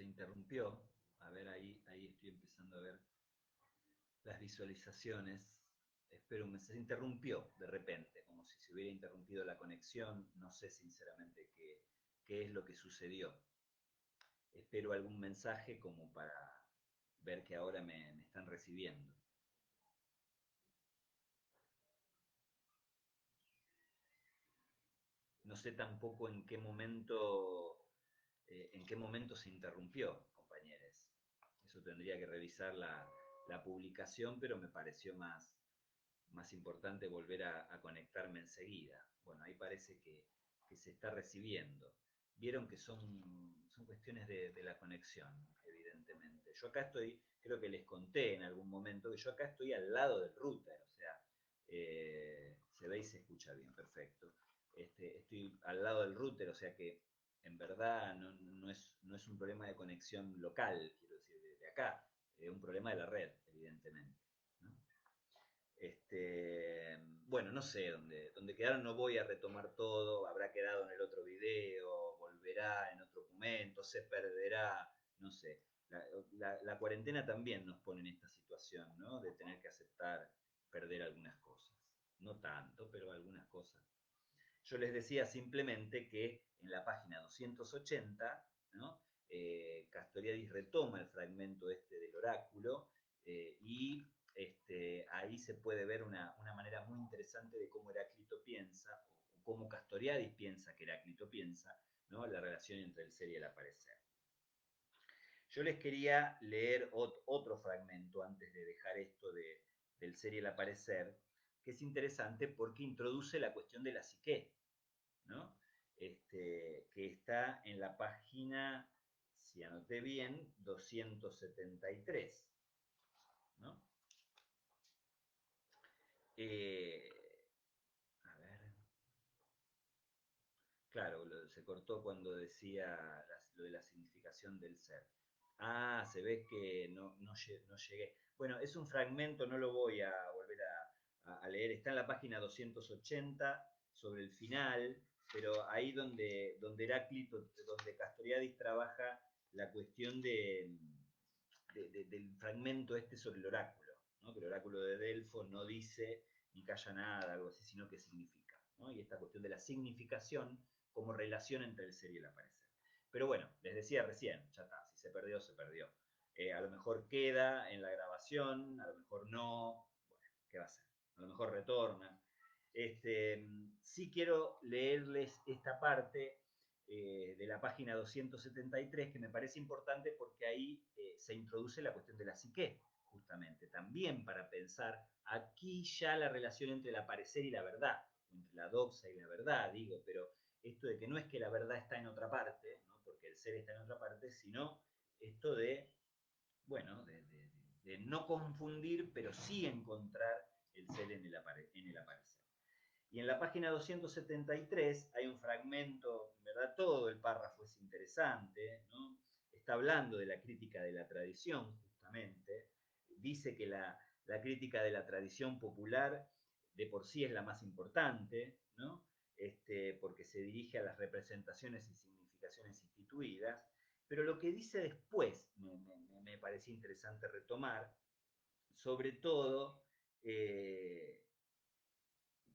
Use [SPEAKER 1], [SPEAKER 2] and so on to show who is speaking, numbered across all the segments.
[SPEAKER 1] interrumpió. A ver, ahí estoy empezando a ver las visualizaciones. Espero un mes. Se interrumpió de repente, como si se hubiera interrumpido la conexión. No sé sinceramente qué es lo que sucedió. Espero algún mensaje como para ver que ahora me están recibiendo. No sé tampoco en qué momento se interrumpió, compañeros. Eso tendría que revisar la publicación, pero me pareció más importante volver a conectarme enseguida. Bueno, ahí parece que se está recibiendo. Vieron que son cuestiones de la conexión, evidentemente. Yo acá estoy, creo que les conté en algún momento, que yo acá estoy al lado del router, o sea, se ve y se escucha bien, perfecto. Estoy al lado del router, o sea que en verdad no es un problema de conexión local, quiero decir, de acá, es un problema de la red, evidentemente. ¿No? Bueno, no sé dónde quedaron, no voy a retomar todo, habrá quedado en el otro video, volverá en otro momento, se perderá, no sé. La cuarentena también nos pone en esta situación, ¿no? De tener que aceptar perder algunas cosas. No tanto, pero algunas cosas. Yo les decía simplemente que en la página 280, ¿no? Castoriadis retoma el fragmento este del oráculo y ahí se puede ver una manera muy interesante de cómo Heráclito piensa, o cómo Castoriadis piensa que Heráclito piensa, ¿no? La relación entre el ser y el aparecer. Yo les quería leer otro fragmento antes de dejar esto del ser y el aparecer, que es interesante porque introduce la cuestión de la psique, ¿no? Que está en la página, si anoté bien, 273, ¿no? Eh, a ver, claro, se cortó cuando decía lo de la significación del ser. Ah, se ve que no llegué. Bueno, es un fragmento, no lo voy a volver a leer. Está en la página 280 sobre el final, pero ahí donde Heráclito, donde Castoriadis trabaja la cuestión del fragmento este sobre el oráculo, ¿no? Que el oráculo de Delfo no dice ni calla nada, algo así, sino que significa, ¿no? Y esta cuestión de la significación como relación entre el ser y el aparecer. Pero bueno, les decía recién, ya está, si se perdió, se perdió. A lo mejor queda en la grabación, a lo mejor no, bueno, ¿qué va a hacer? A lo mejor retorna. Sí quiero leerles esta parte de la página 273 que me parece importante porque ahí se introduce la cuestión de la psique, justamente, también para pensar aquí ya la relación entre el aparecer y la verdad, entre la doxa y la verdad, digo, pero esto de que no es que la verdad está en otra parte, ¿no? Porque el ser está en otra parte, sino esto de, bueno, de no confundir, pero sí encontrar el ser en el aparecer. Y en la página 273 hay un fragmento, en verdad todo el párrafo es interesante, ¿no? Está hablando de la crítica de la tradición, justamente. Dice que la crítica de la tradición popular de por sí es la más importante, ¿no? Porque se dirige a las representaciones y significaciones instituidas. Pero lo que dice después me parecía interesante retomar, sobre todo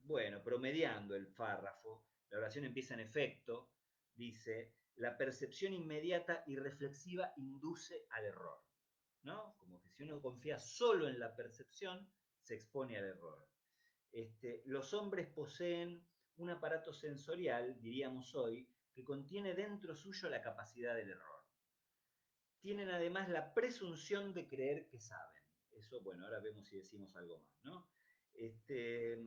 [SPEAKER 1] bueno, promediando el párrafo, la oración empieza en efecto, dice, la percepción inmediata y reflexiva induce al error, ¿no? Como que si uno confía solo en la percepción, se expone al error. Los hombres poseen un aparato sensorial, diríamos hoy, que contiene dentro suyo la capacidad del error. Tienen además la presunción de creer que saben. Eso, bueno, ahora vemos si decimos algo más, ¿no? Este,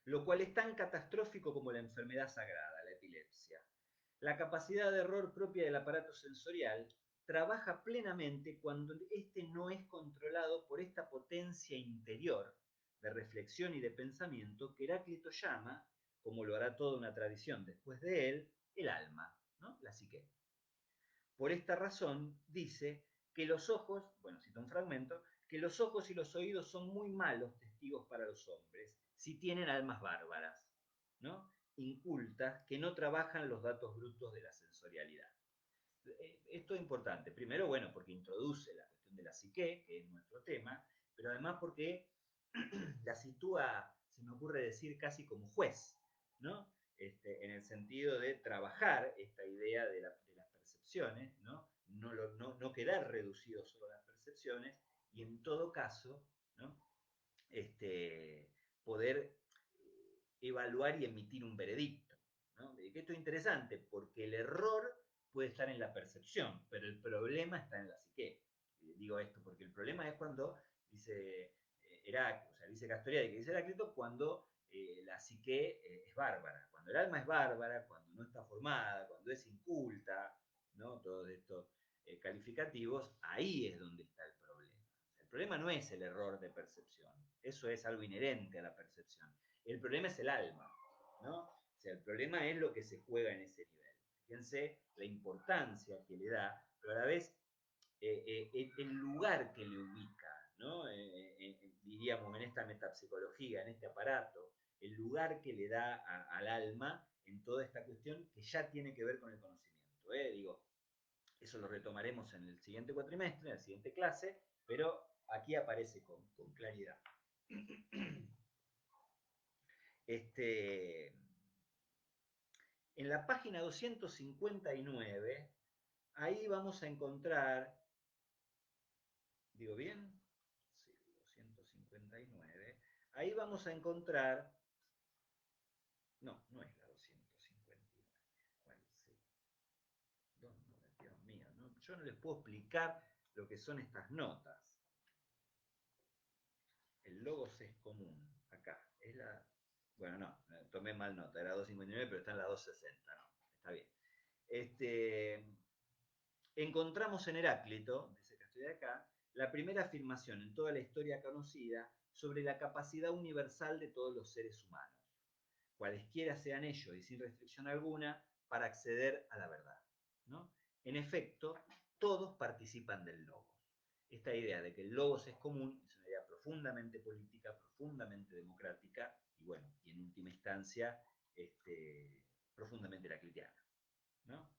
[SPEAKER 1] lo cual es tan catastrófico como la enfermedad sagrada, la epilepsia. La capacidad de error propia del aparato sensorial trabaja plenamente cuando éste no es controlado por esta potencia interior de reflexión y de pensamiento que Heráclito llama, como lo hará toda una tradición después de él, el alma, ¿no? La psique. Por esta razón dice que los ojos, bueno, cito un fragmento, que los ojos y los oídos son muy malos testigos para los hombres si tienen almas bárbaras, ¿no? incultas que no trabajan los datos brutos de la sensorialidad. Esto es importante. Primero, bueno, porque introduce la cuestión de la psique, que es nuestro tema, pero además porque la sitúa, se me ocurre decir, casi como juez, ¿no? En el sentido de trabajar esta idea de las percepciones, ¿no? No quedar reducido solo a las percepciones y en todo caso, ¿no? Poder evaluar y emitir un veredicto, ¿no? Esto es interesante porque el error puede estar en la percepción, pero el problema está en la psique. Digo esto porque el problema es cuando dice Heráclito, o sea, dice Castoriadis que dice Heráclito cuando la psique es bárbara, cuando el alma es bárbara, cuando no está formada, cuando es inculta, ¿no? Todos estos calificativos, ahí es donde está el problema. O sea, el problema no es el error de percepción, eso es algo inherente a la percepción. El problema es el alma, ¿no? O sea, el problema es lo que se juega en ese nivel. Fíjense la importancia que le da, pero a la vez el lugar que le ubica, ¿no? Diríamos en esta metapsicología, en este aparato, el lugar que le da al alma en toda esta cuestión que ya tiene que ver con el conocimiento. Digo, eso lo retomaremos en el siguiente cuatrimestre, en la siguiente clase, pero aquí aparece con claridad. En la página 259, ahí vamos a encontrar, ¿digo bien? Sí, 259. Ahí vamos a encontrar, no, no es la 259. ¿Cuál es? ¿Dónde? Dios mío, ¿no? Yo no les puedo explicar lo que son estas notas. El logos es común, acá, es la... Bueno, no, tomé mal nota, era 259, pero está en la 260, no, está bien. Encontramos en Heráclito, dice que estoy acá, la primera afirmación en toda la historia conocida sobre la capacidad universal de todos los seres humanos, cualesquiera sean ellos y sin restricción alguna, para acceder a la verdad, ¿no? En efecto, todos participan del logos. Esta idea de que el logos es común es una idea profundamente política, profundamente democrática y, bueno, y en última instancia, profundamente heraclitiana, ¿no?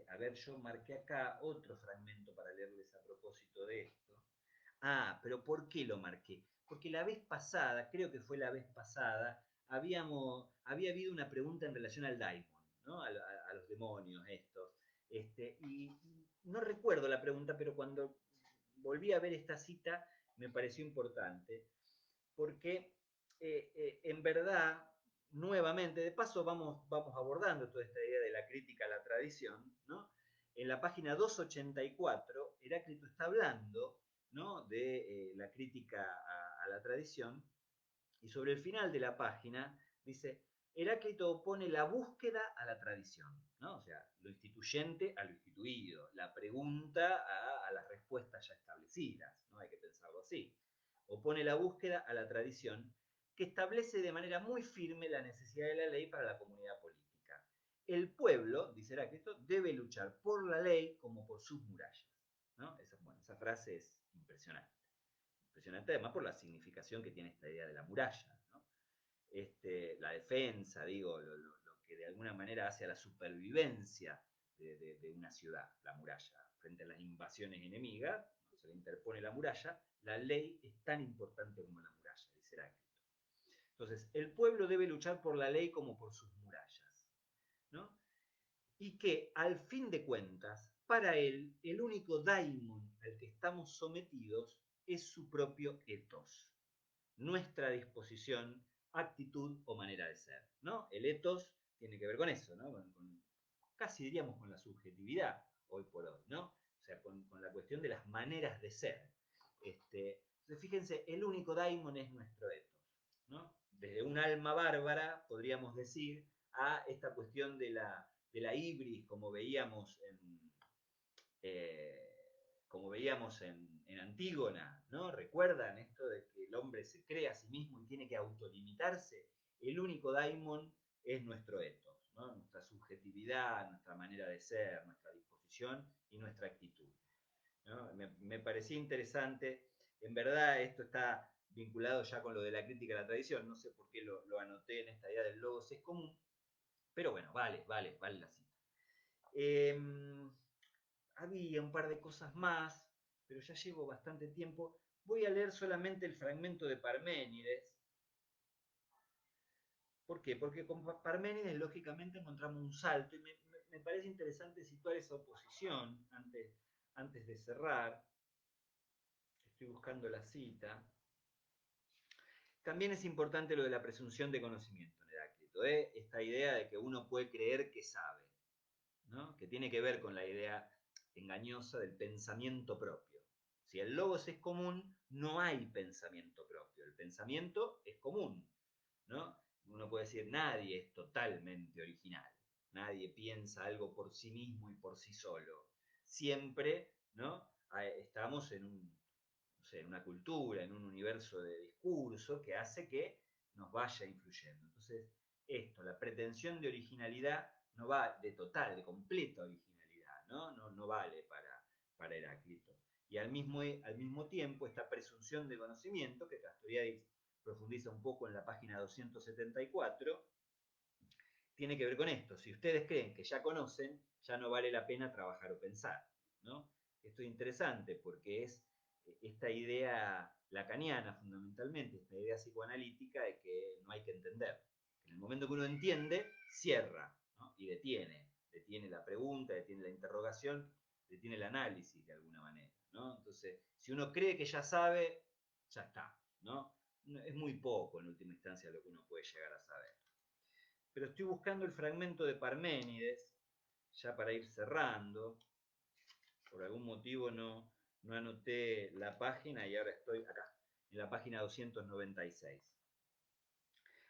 [SPEAKER 1] A ver, yo marqué acá otro fragmento para leerles a propósito de esto. Ah, pero ¿por qué lo marqué? Porque la vez pasada, creo que fue la vez pasada, había habido una pregunta en relación al daimon, ¿no? A los demonios estos. Y no recuerdo la pregunta, pero cuando volví a ver esta cita me pareció importante, porque en verdad, nuevamente, de paso vamos abordando toda esta idea de la crítica a la tradición, ¿no? En la página 284, Heráclito está hablando, ¿no? De la crítica a la tradición, y sobre el final de la página dice, Heráclito opone la búsqueda a la tradición, ¿no? O sea, lo instituyente a lo instituido, la pregunta a las respuestas ya establecidas, ¿no? Hay que pensarlo así. Opone la búsqueda a la tradición, que establece de manera muy firme la necesidad de la ley para la comunidad política. El pueblo, dice Heráclito, debe luchar por la ley como por sus murallas, ¿no? Esa frase es impresionante. Impresionante además por la significación que tiene esta idea de la muralla, ¿no? La defensa, digo, lo que de alguna manera hace a la supervivencia de una ciudad, la muralla, frente a las invasiones enemigas, cuando se le interpone la muralla, la ley es tan importante como la muralla, dice Heráclito. Entonces, el pueblo debe luchar por la ley como por sus murallas, ¿no? Y que, al fin de cuentas, para él, el único daimon al que estamos sometidos es su propio ethos, nuestra disposición, actitud o manera de ser, ¿no? El ethos tiene que ver con eso, ¿no? Casi diríamos con la subjetividad, hoy por hoy, ¿no? O sea, con la cuestión de las maneras de ser. Entonces, fíjense, el único daimon es nuestro ethos, ¿no? Desde un alma bárbara, podríamos decir, a esta cuestión de la ibris, como veíamos en Antígona, ¿no? ¿Recuerdan esto de que el hombre se cree a sí mismo y tiene que autolimitarse? El único daimon es nuestro ethos, ¿no? Nuestra subjetividad, nuestra manera de ser, nuestra disposición y nuestra actitud, ¿no? Me parecía interesante. En verdad, esto está vinculado ya con lo de la crítica a la tradición, no sé por qué lo anoté en esta idea del logos es común, pero bueno, vale la cita. Había un par de cosas más, pero ya llevo bastante tiempo. Voy a leer solamente el fragmento de Parménides. ¿Por qué? Porque con Parménides lógicamente encontramos un salto y me parece interesante situar esa oposición antes de cerrar. Estoy buscando la cita. También es importante lo de la presunción de conocimiento en Heráclito, ¿eh? Esta idea de que uno puede creer que sabe, ¿no? Que tiene que ver con la idea engañosa del pensamiento propio. Si el logos es común, no hay pensamiento propio. El pensamiento es común, ¿no? Uno puede decir, nadie es totalmente original. Nadie piensa algo por sí mismo y por sí solo. Siempre, ¿no? Estamos en no sé, en una cultura, en un universo de discurso que hace que nos vaya influyendo. Entonces, la pretensión de originalidad no va de total, de completa originalidad, ¿no? No vale para Heráclito. Y al mismo tiempo, esta presunción de conocimiento, que Castoriadis profundiza un poco en la página 274, tiene que ver con esto. Si ustedes creen que ya conocen, ya no vale la pena trabajar o pensar, ¿no? Esto es interesante porque es esta idea lacaniana fundamentalmente, esta idea psicoanalítica de que no hay que entender. En el momento que uno entiende, cierra, ¿no? Y detiene la pregunta, detiene la interrogación, detiene el análisis de alguna manera, ¿no? Entonces, si uno cree que ya sabe, ya está, ¿no? Es muy poco en última instancia lo que uno puede llegar a saber. Pero estoy buscando el fragmento de Parménides, ya para ir cerrando. Por algún motivo no anoté la página y ahora estoy acá, en la página 296.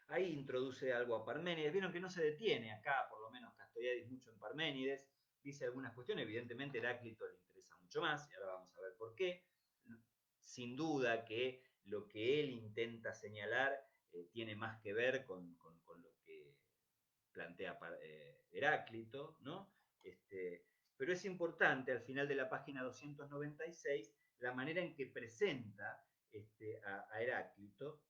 [SPEAKER 1] Ahí introduce algo a Parménides. Vieron que no se detiene acá, por lo menos Castoriadis, mucho en Parménides. Dice algunas cuestiones, evidentemente Heráclito le interesa mucho más, y ahora vamos a ver por qué. Sin duda que lo que él intenta señalar tiene más que ver con lo que plantea Heráclito, ¿no? Pero es importante al final de la página 296 la manera en que presenta a Heráclito.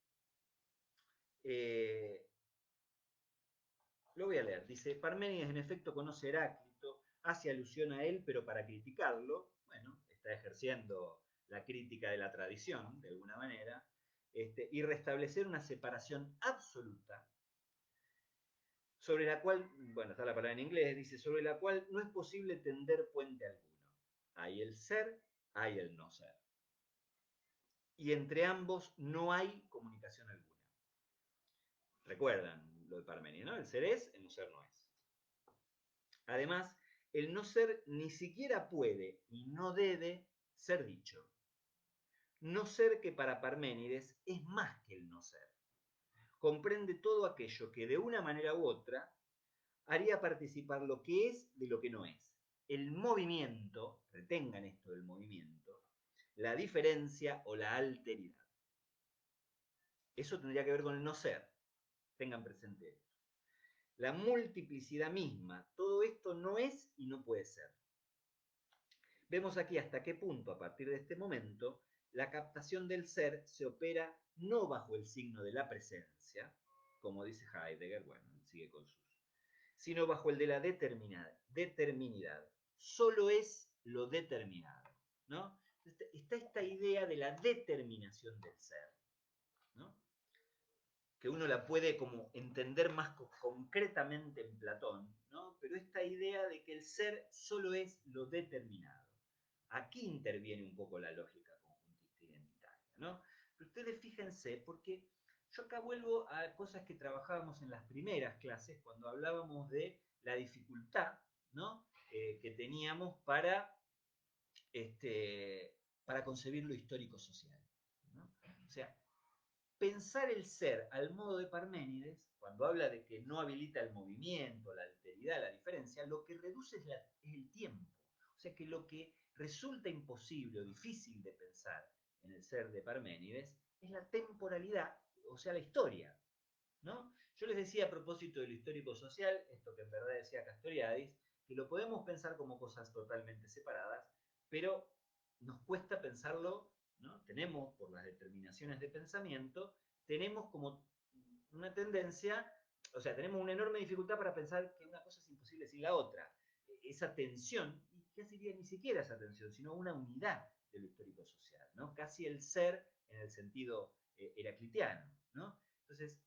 [SPEAKER 1] Lo voy a leer. Dice, Parménides en efecto conoce a Heráclito, hace alusión a él, pero para criticarlo, bueno, está ejerciendo la crítica de la tradición, de alguna manera, y restablecer una separación absoluta sobre la cual, bueno, está la palabra en inglés, dice, sobre la cual no es posible tender puente alguno. Hay el ser, hay el no ser. Y entre ambos no hay comunicación alguna. Recuerdan lo de Parménides, ¿no? El ser es, el no ser no es. Además, el no ser ni siquiera puede y no debe ser dicho. No ser que para Parménides es más que el no ser. Comprende todo aquello que de una manera u otra haría participar lo que es de lo que no es. El movimiento, retengan esto del movimiento, la diferencia o la alteridad. Eso tendría que ver con el no ser. Tengan presente esto. La multiplicidad misma, todo esto no es y no puede ser. Vemos aquí hasta qué punto, a partir de este momento, la captación del ser se opera no bajo el signo de la presencia, como dice Heidegger, bueno, sigue con sus, sino bajo el de la determinidad. Solo es lo determinado, ¿no? Está esta idea de la determinación del ser, ¿no? Que uno la puede como entender más concretamente en Platón, ¿no? Pero esta idea de que el ser solo es lo determinado. Aquí interviene un poco la lógica conjuntista identitaria, ¿no? Pero ustedes fíjense, porque yo acá vuelvo a cosas que trabajábamos en las primeras clases cuando hablábamos de la dificultad, ¿no? Que teníamos para concebir lo histórico social, ¿no? O sea, pensar el ser al modo de Parménides, cuando habla de que no habilita el movimiento, la alteridad, la diferencia, lo que reduce es el tiempo. O sea que lo que resulta imposible o difícil de pensar en el ser de Parménides es la temporalidad, o sea, la historia, ¿no? Yo les decía a propósito de lo histórico social, esto que en verdad decía Castoriadis, que lo podemos pensar como cosas totalmente separadas, pero nos cuesta pensarlo ¿no? Tenemos, por las determinaciones de pensamiento, tenemos como una tendencia, o sea, tenemos una enorme dificultad para pensar que una cosa es imposible sin la otra. Esa tensión, y casi diría ni siquiera esa tensión, sino una unidad de lo histórico social, ¿no? Casi el ser en el sentido heraclitiano, ¿no? Entonces,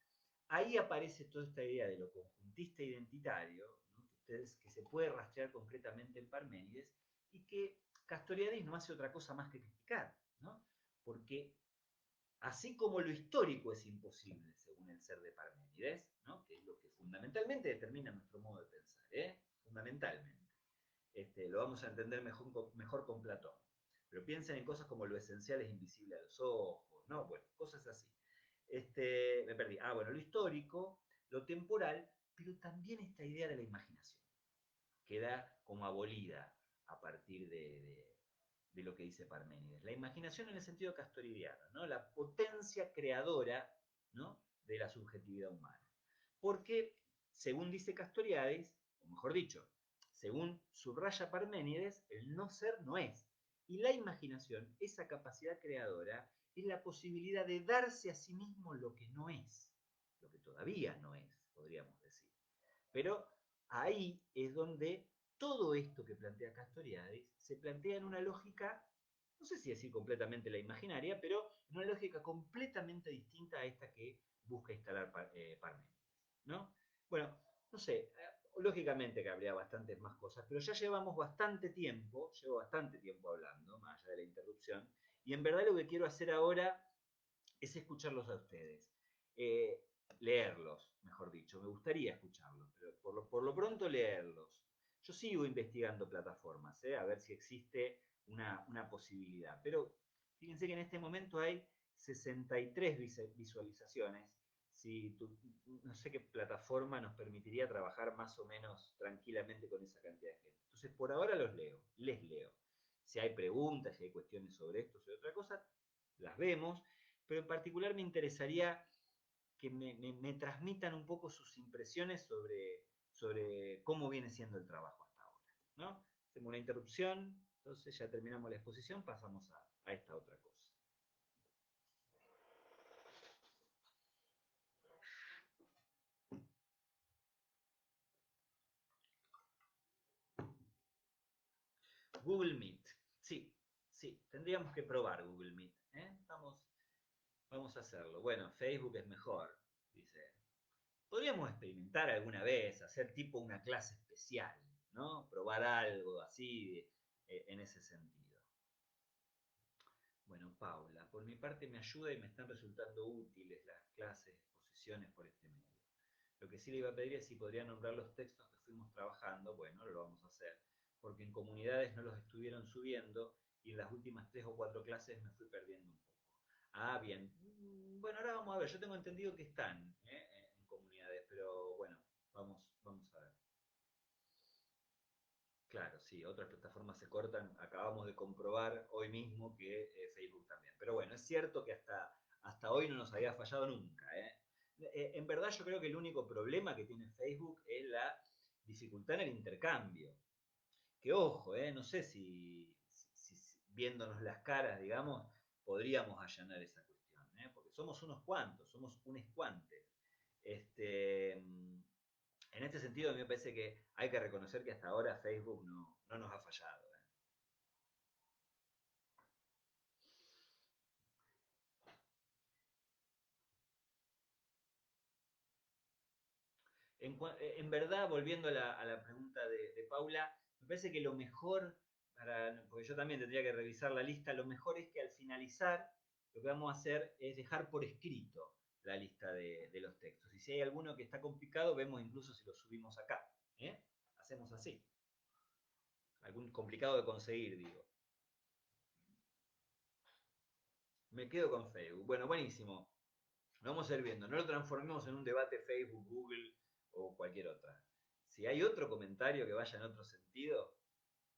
[SPEAKER 1] ahí aparece toda esta idea de lo conjuntista identitario, ¿no? Que se puede rastrear concretamente en Parménides, y que Castoriadis no hace otra cosa más que criticar, ¿no? Porque así como lo histórico es imposible, según el ser de Parménides, ¿no? Que es lo que fundamentalmente determina nuestro modo de pensar, fundamentalmente. Lo vamos a entender mejor con Platón. Pero piensen en cosas como lo esencial es invisible a los ojos, ¿no? Bueno, cosas así. Me perdí. Ah, bueno, lo histórico, lo temporal, pero también esta idea de la imaginación queda como abolida a partir de lo que dice Parménides. La imaginación en el sentido castoridiano, ¿no? La potencia creadora, ¿no? De la subjetividad humana. Porque, según dice Castoriadis, o mejor dicho, según subraya Parménides, el no ser no es. Y la imaginación, esa capacidad creadora, es la posibilidad de darse a sí mismo lo que no es, lo que todavía no es, podríamos decir. Pero ahí es donde todo esto que plantea Castoriadis se plantea en una lógica, no sé si decir completamente la imaginaria, pero en una lógica completamente distinta a esta que busca instalar Parménides, ¿no? Bueno, no sé, lógicamente que habría bastantes más cosas, pero ya llevo bastante tiempo hablando, más allá de la interrupción, y en verdad lo que quiero hacer ahora es escucharlos a ustedes. Eh, Leerlos, mejor dicho. Me gustaría escucharlos, pero por lo pronto leerlos. Yo sigo investigando plataformas, a ver si existe una posibilidad. Pero fíjense que en este momento hay 63 visualizaciones. Si no sé qué plataforma nos permitiría trabajar más o menos tranquilamente con esa cantidad de gente. Entonces, por ahora les leo. Si hay preguntas, si hay cuestiones sobre esto, sobre otra cosa, las vemos, pero en particular me interesaría que me transmitan un poco sus impresiones sobre cómo viene siendo el trabajo hasta ahora, ¿no? Hacemos una interrupción, entonces ya terminamos la exposición, pasamos a esta otra cosa. Google Meet, sí, sí, tendríamos que probar Google Meet, ¿eh? Vamos a hacerlo. Bueno, Facebook es mejor, dice. Podríamos experimentar alguna vez, hacer tipo una clase especial, ¿no? Probar algo así en ese sentido. Bueno, Paula, por mi parte me ayuda y me están resultando útiles las clases, exposiciones por este medio. Lo que sí le iba a pedir es si podría nombrar los textos que fuimos trabajando, bueno, lo vamos a hacer, porque en comunidades no los estuvieron subiendo y en las últimas 3 o 4 clases me fui perdiendo un poco. Ah, bien. Bueno, ahora vamos a ver, yo tengo entendido que están en comunidades, pero bueno, vamos a ver. Claro, sí, otras plataformas se cortan. Acabamos de comprobar hoy mismo que Facebook también. Pero bueno, es cierto que hasta hoy no nos había fallado nunca. En verdad yo creo que el único problema que tiene Facebook es la dificultad en el intercambio. Que ojo, no sé si viéndonos las caras, digamos, podríamos allanar esa cuestión. Porque somos unos cuantos, somos un escuante. Este, en este sentido, a mí me parece que hay que reconocer que hasta ahora Facebook no nos ha fallado. En verdad, volviendo a la pregunta de Paula, me parece que lo mejor, porque yo también tendría que revisar la lista, lo mejor es que al finalizar lo que vamos a hacer es dejar por escrito la lista de los textos. Y si hay alguno que está complicado, vemos incluso si lo subimos acá. ¿eh? Hacemos así. Algún complicado de conseguir, digo. Me quedo con Facebook. Bueno, buenísimo. Vamos a ir viendo. No lo transformemos en un debate Facebook, Google o cualquier otra. Si hay otro comentario que vaya en otro sentido,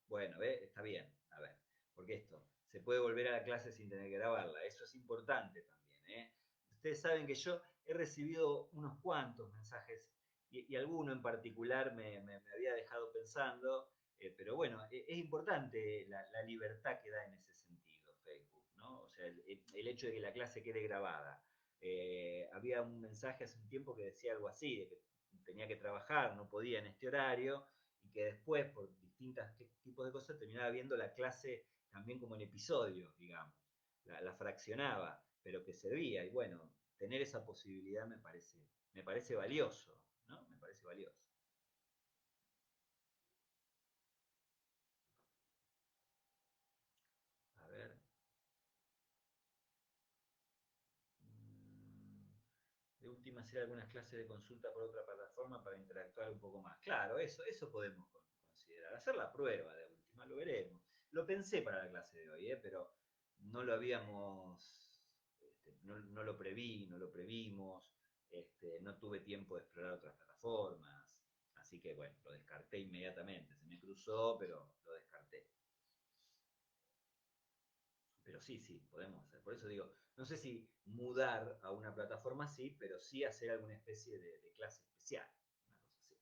[SPEAKER 1] bueno, está bien. A ver, porque esto, se puede volver a la clase sin tener que grabarla. Eso es importante también. Ustedes saben que yo he recibido unos cuantos mensajes y alguno en particular me había dejado pensando, pero bueno, es importante la libertad que da en ese sentido Facebook, ¿no? O sea, el hecho de que la clase quede grabada. Había un mensaje hace un tiempo que decía algo así, de que tenía que trabajar, no podía en este horario, y que después, por distintos tipos de cosas, terminaba viendo la clase también como en episodios, digamos. La fraccionaba, pero que servía. Y bueno, tener esa posibilidad me parece valioso, ¿no? Me parece valioso. A ver. mm, De última, hacer algunas clases de consulta por otra plataforma para interactuar un poco más. Claro, eso podemos considerar. Hacer la prueba de última, lo veremos. Lo pensé para la clase de hoy, pero no lo habíamos, no lo preví, no lo previmos, no tuve tiempo de explorar otras plataformas. Así que bueno, lo descarté inmediatamente. Se me cruzó, pero lo descarté. Pero sí, sí, podemos hacer. Por eso digo, no sé si mudar a una plataforma sí, pero sí hacer alguna especie de clase especial. Una cosa así.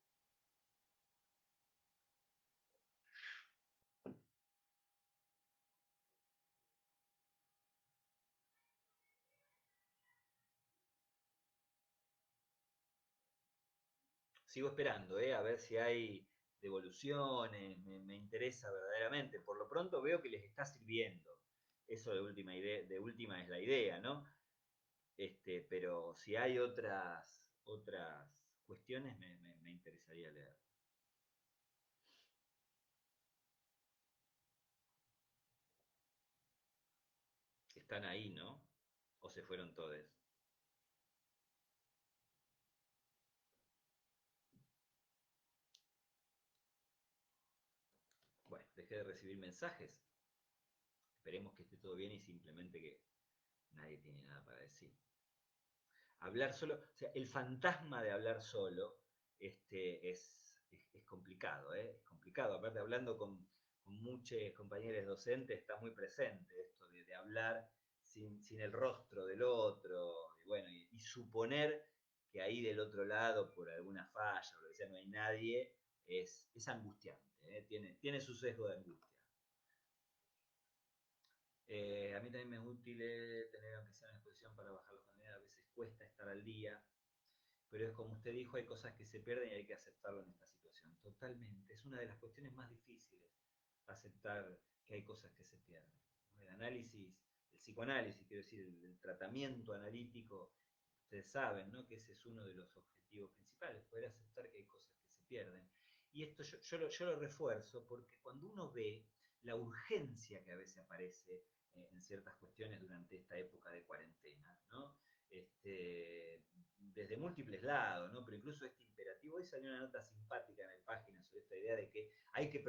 [SPEAKER 1] Sigo esperando, a ver si hay devoluciones, me interesa verdaderamente. Por lo pronto veo que les está sirviendo. Eso de última es la idea, ¿no? Pero si hay otras cuestiones, me interesaría leer. Están ahí, ¿no? ¿O se fueron todos? Bueno, dejé de recibir mensajes. Esperemos que esté todo bien y simplemente que nadie tiene nada para decir. Hablar solo, o sea, el fantasma de hablar solo es complicado, ¿eh? Es complicado. Aparte, hablando con muchos compañeros docentes, está muy presente esto de hablar sin el rostro del otro, y bueno, y suponer que ahí del otro lado, por alguna falla o lo que sea, no hay nadie, es angustiante, ¿eh? Tiene su sesgo de angustia. A mí también me es útil tener, aunque sea una exposición para bajar los contenidos, a veces cuesta estar al día, pero es como usted dijo, hay cosas que se pierden y hay que aceptarlo en esta situación. Totalmente, es una de las cuestiones más difíciles, aceptar que hay cosas que se pierden. El análisis, el psicoanálisis, quiero decir, el tratamiento analítico, ustedes saben, ¿no? Que ese es uno de los objetivos principales, poder aceptar que hay cosas que se pierden. Y esto yo lo refuerzo porque cuando uno ve la urgencia que a veces aparece en ciertas cuestiones durante esta época de cuarentena, ¿no? Desde múltiples lados, ¿no? Pero incluso este imperativo, hoy salió una nota simpática en el página sobre esta idea de que hay que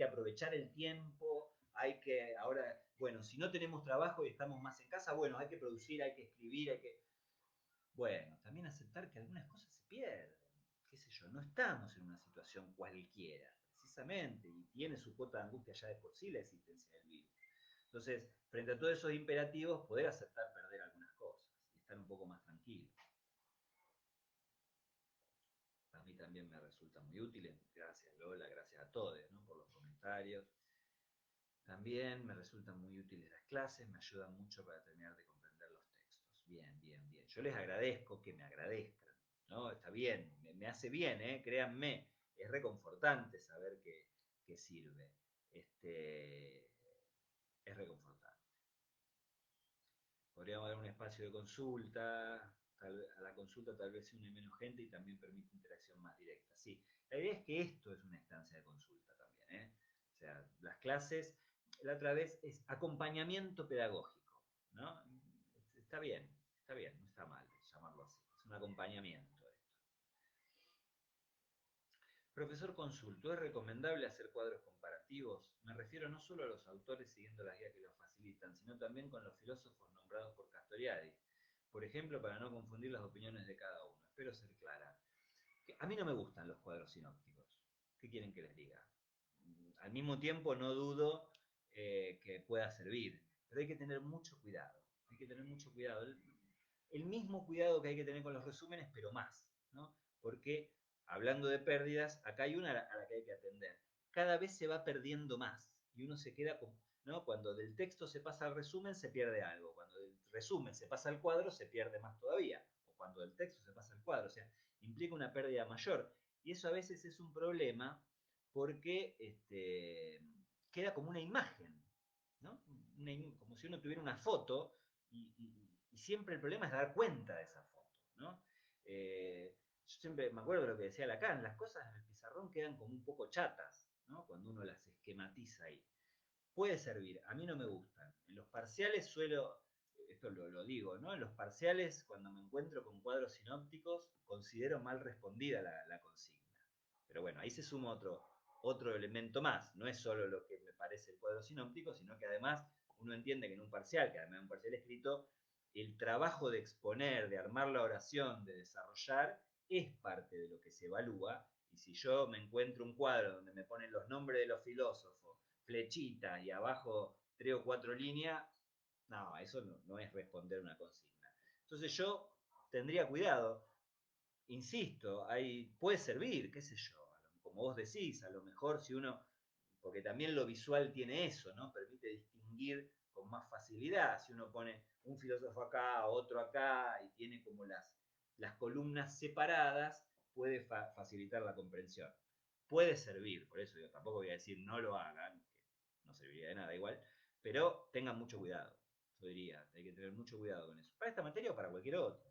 [SPEAKER 1] aprovechar el tiempo, ahora, bueno, si no tenemos trabajo y estamos más en casa, bueno, hay que producir, hay que escribir, bueno, también aceptar que algunas cosas se pierden, qué sé yo, no estamos en una situación cualquiera, precisamente, y tiene su cuota de angustia ya de por sí la existencia del virus. Entonces, frente a todos esos imperativos, poder aceptar perder algunas cosas y estar un poco más tranquilo. A mí también me resulta muy útil, gracias Lola, gracias a todos, ¿no? Por los comentarios. También me resultan muy útiles las clases, me ayudan mucho para terminar de comprender los textos. Bien, bien, bien. Yo les agradezco que me agradezcan, ¿no? Está bien, me hace bien, ¿eh? Créanme, es reconfortante saber que sirve. Este, es reconfortante. Podríamos dar un espacio de consulta, a la consulta tal vez se une menos gente y también permite interacción más directa. Sí, la idea es que esto es una instancia de consulta también, ¿eh? O sea, las clases, la otra vez es acompañamiento pedagógico, ¿no? Está bien, no está mal llamarlo así, es un acompañamiento. Profesor consulto, ¿es recomendable hacer cuadros comparativos? Me refiero no solo a los autores siguiendo las guías que los facilitan, sino también con los filósofos nombrados por Castoriadis. Por ejemplo, para no confundir las opiniones de cada uno. Espero ser clara. A mí no me gustan los cuadros sinópticos. ¿Qué quieren que les diga? Al mismo tiempo no dudo que pueda servir, pero hay que tener mucho cuidado. Hay que tener mucho cuidado. El mismo cuidado que hay que tener con los resúmenes, pero más, ¿no? Porque hablando de pérdidas, acá hay una a la que hay que atender. Cada vez se va perdiendo más y uno se queda con... ¿no? Cuando del texto se pasa al resumen se pierde algo, cuando del resumen se pasa al cuadro se pierde más todavía, o cuando del texto se pasa al cuadro, o sea, implica una pérdida mayor. Y eso a veces es un problema porque queda como una imagen, ¿no? Como si uno tuviera una foto y siempre el problema es dar cuenta de esa foto, ¿no? Yo siempre me acuerdo de lo que decía Lacan, las cosas en el pizarrón quedan como un poco chatas, ¿no? Cuando uno las esquematiza ahí. Puede servir, a mí no me gustan. En los parciales suelo, esto lo digo, ¿no? En los parciales, cuando me encuentro con cuadros sinópticos, considero mal respondida la consigna. Pero bueno, ahí se suma otro elemento más. No es solo lo que me parece el cuadro sinóptico, sino que además uno entiende que en un parcial, que además es un parcial escrito, el trabajo de exponer, de armar la oración, de desarrollar, es parte de lo que se evalúa. Y si yo me encuentro un cuadro donde me ponen los nombres de los filósofos, flechitas y abajo 3 o 4 líneas, no, eso no es responder una consigna. Entonces yo tendría cuidado, insisto, puede servir, qué sé yo, como vos decís, a lo mejor si uno, porque también lo visual tiene eso, ¿no? Permite distinguir con más facilidad. Si uno pone un filósofo acá, otro acá, y tiene como las columnas separadas, puede facilitar la comprensión. Puede servir, por eso yo tampoco voy a decir no lo hagan, que no serviría de nada igual, pero tengan mucho cuidado, yo diría, hay que tener mucho cuidado con eso. Para esta materia o para cualquier otra.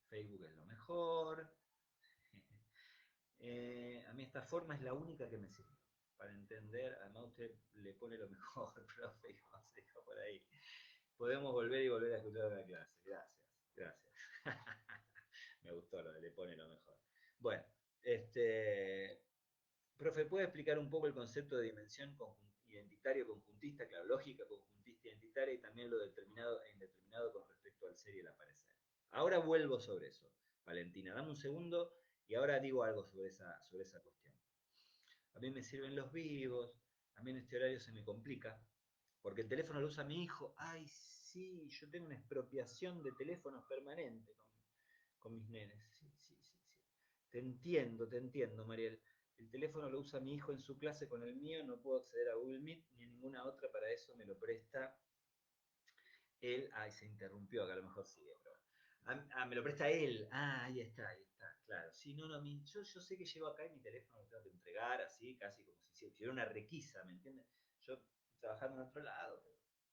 [SPEAKER 1] Facebook es lo mejor. A mí esta forma es la única que me sirve para entender. Además usted le pone lo mejor, profe, como se dijo por ahí. Podemos volver y volver a escuchar la clase. Gracias, gracias. Me gustó lo de le pone lo mejor. Bueno, profe, ¿puede explicar un poco el concepto de dimensión identitario conjuntista, claro, lógica conjuntista identitaria y también lo determinado e indeterminado con respecto al ser y el aparecer? Ahora vuelvo sobre eso. Valentina, dame un segundo y ahora digo algo sobre esa cuestión. A mí me sirven los vivos, a mí en este horario se me complica, porque el teléfono lo usa mi hijo. Ay, sí, yo tengo una expropiación de teléfonos permanente con mis nenes. Sí, sí, sí, sí. Te entiendo, Mariel. El teléfono lo usa mi hijo en su clase con el mío, no puedo acceder a Google Meet ni a ninguna otra, para eso me lo presta él. Ay, se interrumpió, acá a lo mejor sigue, pero me lo presta él. Ahí está, claro. Sí, no, yo sé que llego acá y mi teléfono lo tengo que entregar así, casi como si fuera una requisa, ¿me entiendes? Yo trabajando en otro lado,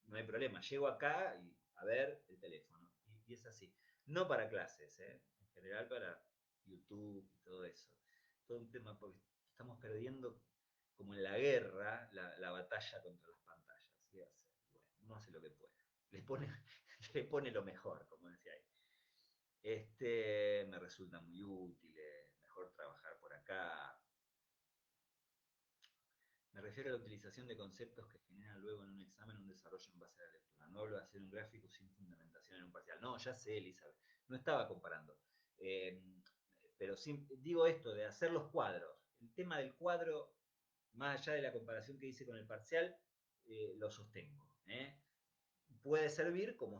[SPEAKER 1] no hay problema. Llego acá y a ver el teléfono. Y es así. No para clases, ¿eh? En general para YouTube y todo eso. Todo un tema porque estamos perdiendo como en la guerra la batalla contra las pantallas. ¿Sí? Bueno, uno hace lo que puede. Le pone, le pone lo mejor, como decía ahí. Me resultan muy útiles, mejor trabajar por acá. Me refiero a la utilización de conceptos que generan luego en un examen un desarrollo en base a la lectura. No hablo de hacer un gráfico sin fundamentación en un parcial. No, ya sé, Elizabeth. No estaba comparando. Eh, pero sí, digo esto de hacer los cuadros. El tema del cuadro, más allá de la comparación que hice con el parcial, lo sostengo. ¿Eh? Puede servir como